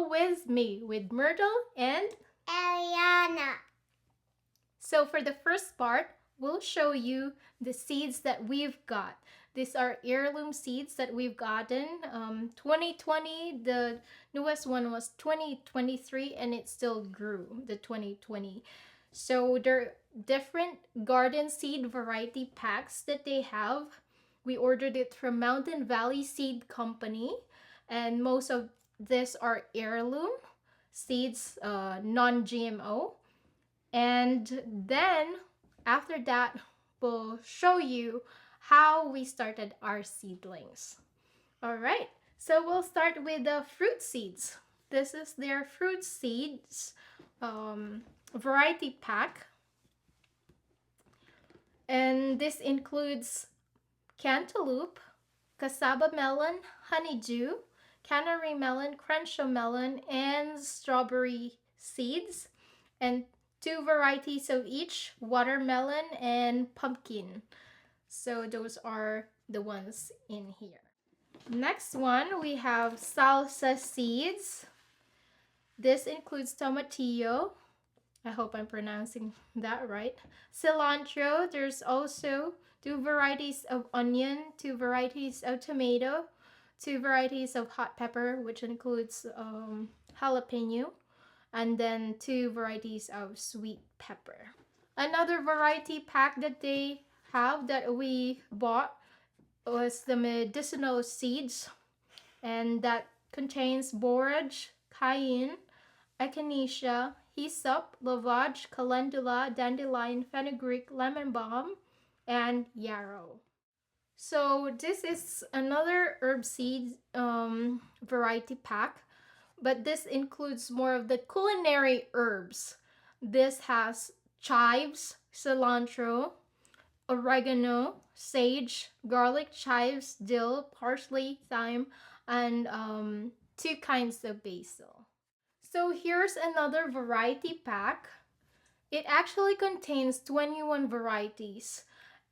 with me, with Myrtle and Ariana. So for the first part, we'll show you the seeds that we've got. These are heirloom seeds that we've gotten. 2020, the newest one was 2023, and it still grew, the 2020. So there are different garden seed variety packs that they have. We ordered it from Mountain Valley Seed Company, and most of these are heirloom seeds, non-GMO. And then after that, we'll show you how we started our seedlings. All right, so we'll start with the fruit seeds. This is their fruit seeds variety pack. And this includes cantaloupe, cassava melon, honeydew, canary melon, crenshaw melon, and strawberry seeds. And 2 varieties of each, watermelon and pumpkin. So those are the ones in here. Next one, we have salsa seeds. This includes tomatillo. I hope I'm pronouncing that right. Cilantro. There's also 2 varieties of onion, 2 varieties of tomato, 2 varieties of hot pepper, which includes jalapeno, and then 2 varieties of sweet pepper. Another variety pack that they have that we bought was the medicinal seeds, and that contains borage, cayenne, echinacea, hyssop, lavage, calendula, dandelion, fenugreek, lemon balm, and yarrow. So this is another herb seed variety pack, but this includes more of the culinary herbs. This has chives, cilantro, oregano, sage, garlic, chives, dill, parsley, thyme, and 2 kinds of basil. So here's another variety pack. It actually contains 21 varieties.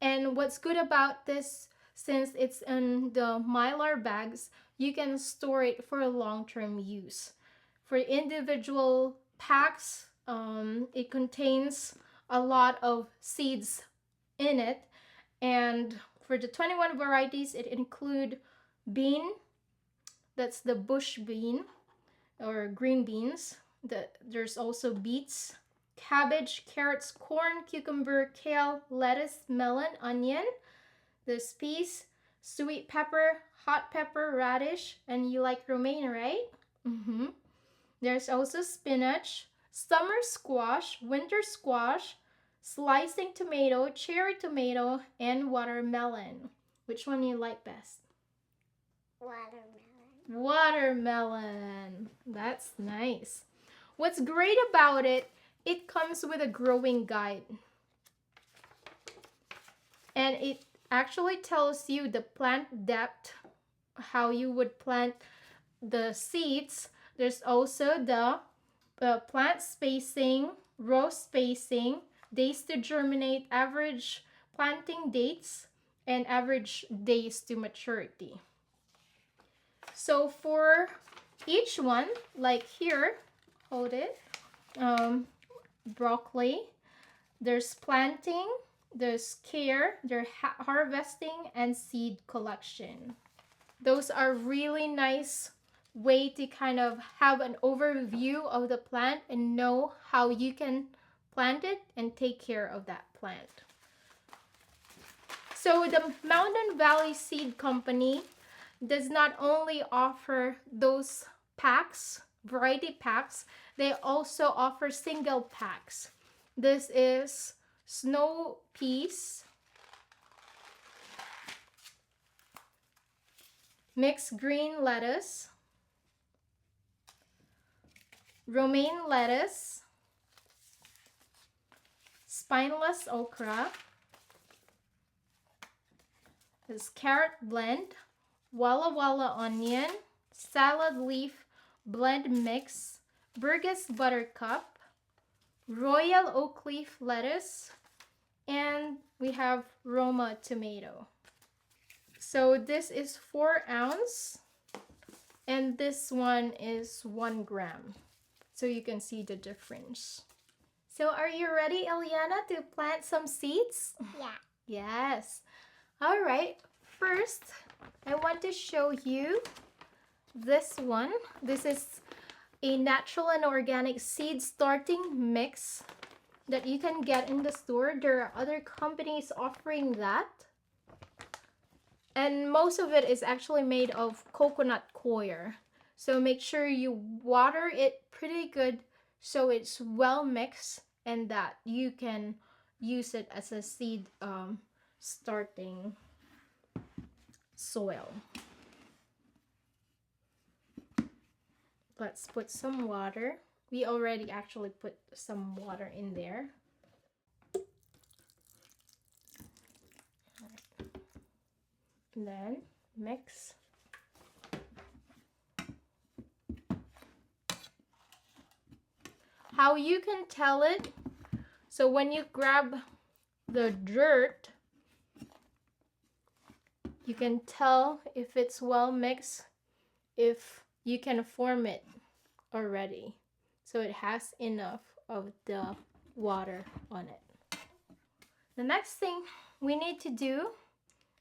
And what's good about this, since it's in the mylar bags, you can store it for long-term use. For individual packs, it contains a lot of seeds in it. And for the 21 varieties, it include bean, that's the bush bean, or green beans. There's also beets, cabbage, carrots, corn, cucumber, kale, lettuce, melon, onion, there's peas, sweet pepper, hot pepper, radish, and you like romaine, right? There's also spinach, summer squash, winter squash, slicing tomato, cherry tomato, and watermelon. Which one do you like best? Watermelon. Watermelon. That's nice. What's great about it, it comes with a growing guide. And it actually tells you the plant depth, how you would plant the seeds. There's also the plant spacing, row spacing, days to germinate, average planting dates, and average days to maturity. So for each one, like here, hold it, broccoli, there's planting, there's care, there's harvesting, and seed collection. Those are really nice way to kind of have an overview of the plant and know how you can plant it and take care of that plant. So the Mountain Valley Seed Company does not only offer those packs, variety packs, they also offer single packs. This is snow peas, mixed green lettuce, romaine lettuce, spineless okra, this carrot blend, Walla Walla onion, salad leaf blend mix, Burgess buttercup, royal oak leaf lettuce, and we have Roma tomato. So this is 4 ounce and this one is 1 gram. So you can see the difference. So are you ready, Eliana, to plant some seeds? Yeah. Yes. All right. First, I want to show you this one. This is a natural and organic seed starting mix that you can get in the store. There are other companies offering that. And most of it is actually made of coconut coir. So make sure you water it pretty good so it's well mixed and that you can use it as a seed starting soil. Let's put some water. We already actually put some water in there. And then mix. How you can tell it, so when you grab the dirt, you can tell if it's well mixed, if you can form it already. So it has enough of the water on it. The next thing we need to do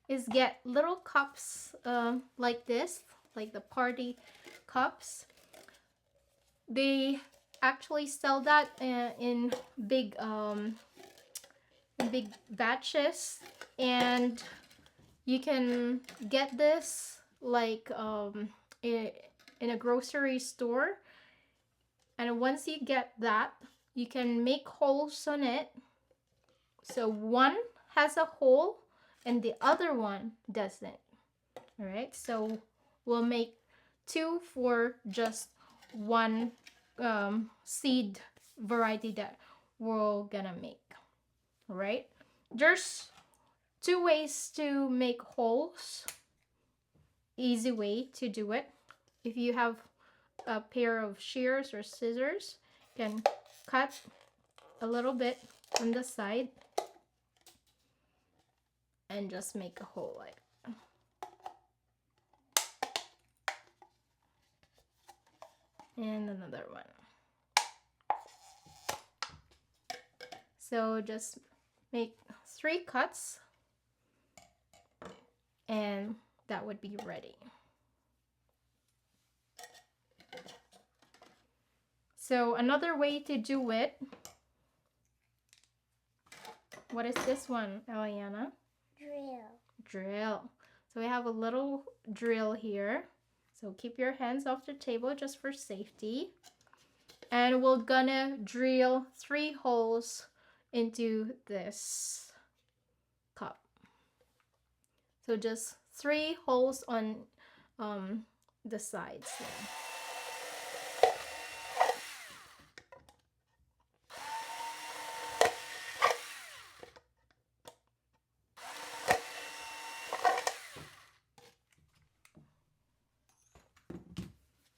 is get little cups like this, like the party cups. They actually sell that in big batches, and you can get this like in a grocery store. And once you get that, you can make holes on it. So one has a hole and the other one doesn't. All right, so we'll make 2 for just one seed variety that we're gonna make. All right, there's 2 ways to make holes. Easy way to do it. If you have a pair of shears or scissors, you can cut a little bit on the side and just make a hole like that. And another one. So just make 3 cuts and that would be ready. So another way to do it, what is this one, Eliana? Drill. So we have a little drill here. So keep your hands off the table just for safety. And we're gonna drill 3 holes into this cup. So just 3 holes on the sides there.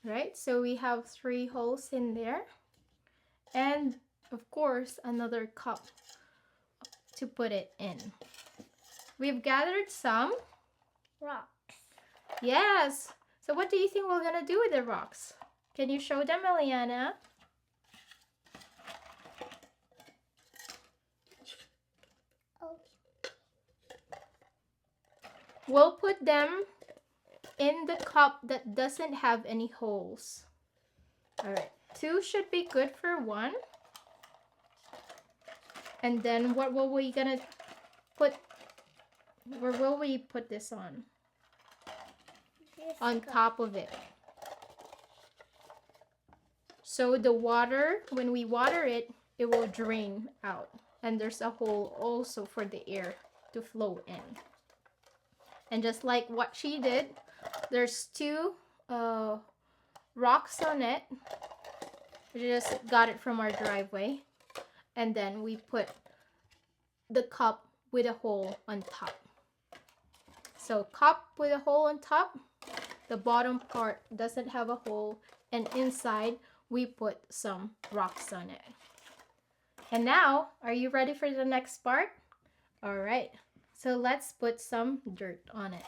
Right, so we have 3 holes in there, and of course another cup to put it in. We've gathered some rocks. Yes. So what do you think we're gonna do with the rocks? Can you show them, Eliana? We'll put them in the cup that doesn't have any holes. All right, 2 should be good for 1. And then what will we gonna put, where will we put this on? On top of it. So the water, when we water it, it will drain out. And there's a hole also for the air to flow in. And just like what she did, there's 2 rocks on it. We just got it from our driveway. And then we put the cup with a hole on top. So cup with a hole on top, the bottom part doesn't have a hole, and inside we put some rocks on it. And now, are you ready for the next part? All right, so let's put some dirt on it.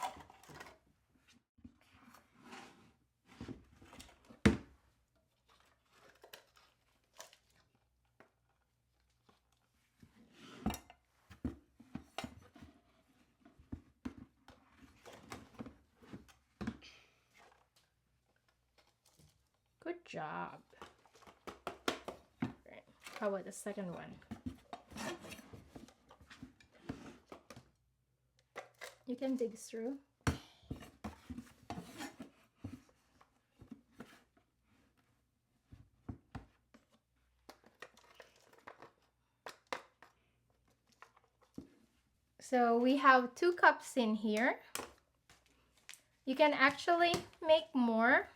job. Right. How about the second one? You can dig through. So we have 2 cups in here. You can actually make more.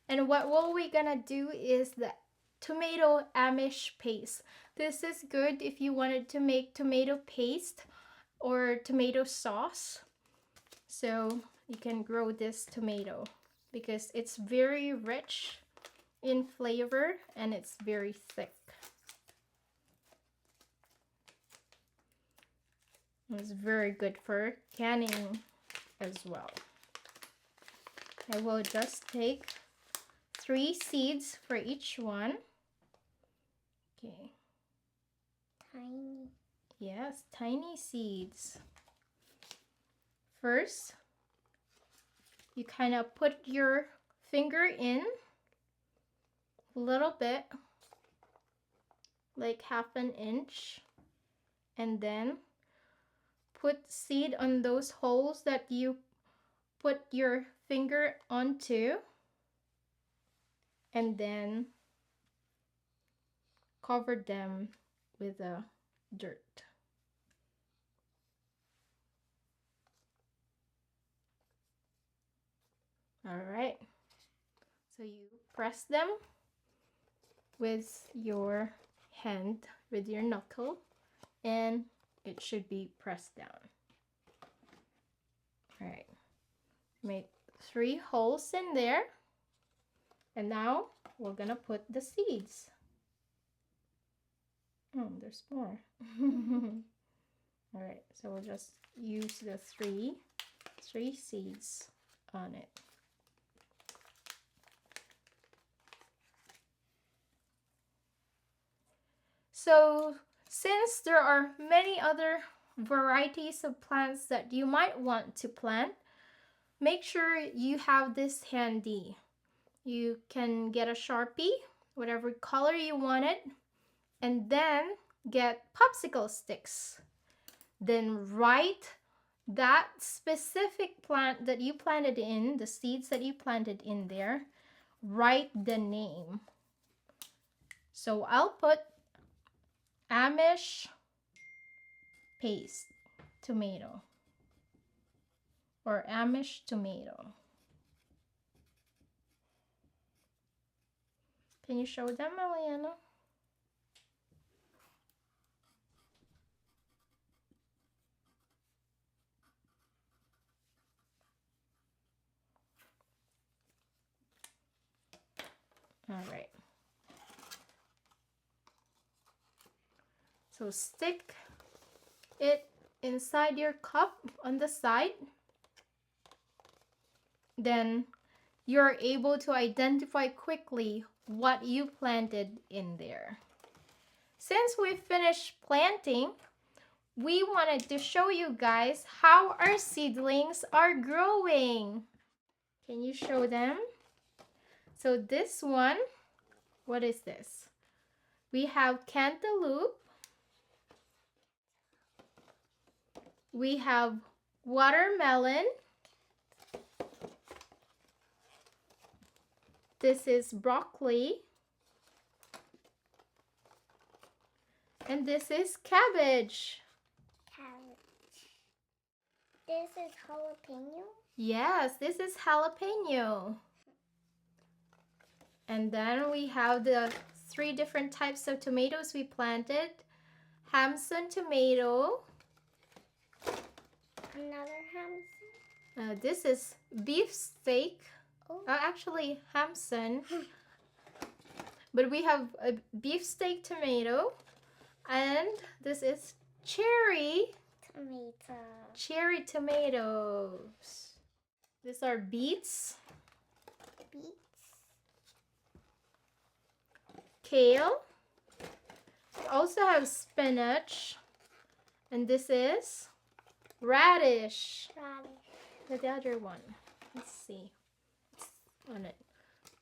And what we gonna do is the tomato Amish paste. This is good if you wanted to make tomato paste or tomato sauce. So you can grow this tomato because it's very rich in flavor and it's very thick. It's very good for canning as well. I will just take 3 seeds for each one. Okay. Tiny. Yes, tiny seeds. First, you kind of put your finger in a little bit, like 1/2 inch, and then put seed on those holes that you put your finger onto, and then cover them with a dirt. All right, so you press them with your hand, with your knuckle, and it should be pressed down. All right, make 3 holes in there, and now we're gonna put the seeds. Oh, there's more. All right, so we'll just use the three seeds on it. So since there are many other varieties of plants that you might want to plant, make sure you have this handy. You can get a Sharpie, whatever color you want it, and then get popsicle sticks. Then write that specific plant that you planted in, the seeds that you planted in there, write the name. So I'll put Amish paste tomato or Amish tomato. Can you show them, Eliana? All right. So stick it inside your cup on the side. Then you're able to identify quickly what you planted in there. Since we finished planting, we wanted to show you guys how our seedlings are growing. Can you show them? So this one, what is this? We have cantaloupe. We have watermelon. This is broccoli. And this is cabbage. This is jalapeno? Yes, this is jalapeno. And then we have the 3 different types of tomatoes we planted. Hamson tomato. Another Hamson? This is beef steak. Oh. Actually, Hamson. But we have a beef steak tomato. And this is cherry tomatoes. These are beets. Kale. We also have spinach. And this is radish. The other one. Let's see. What's on it?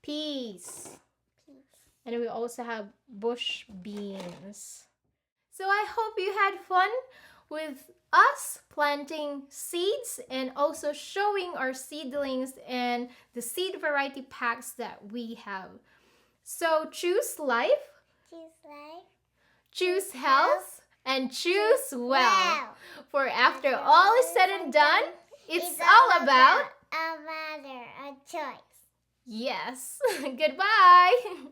Peas. And we also have bush beans. So I hope you had fun with us planting seeds and also showing our seedlings and the seed variety packs that we have. So choose life, choose health, and choose well. For after all is said and done, it's all about a matter, a choice. yes. Goodbye.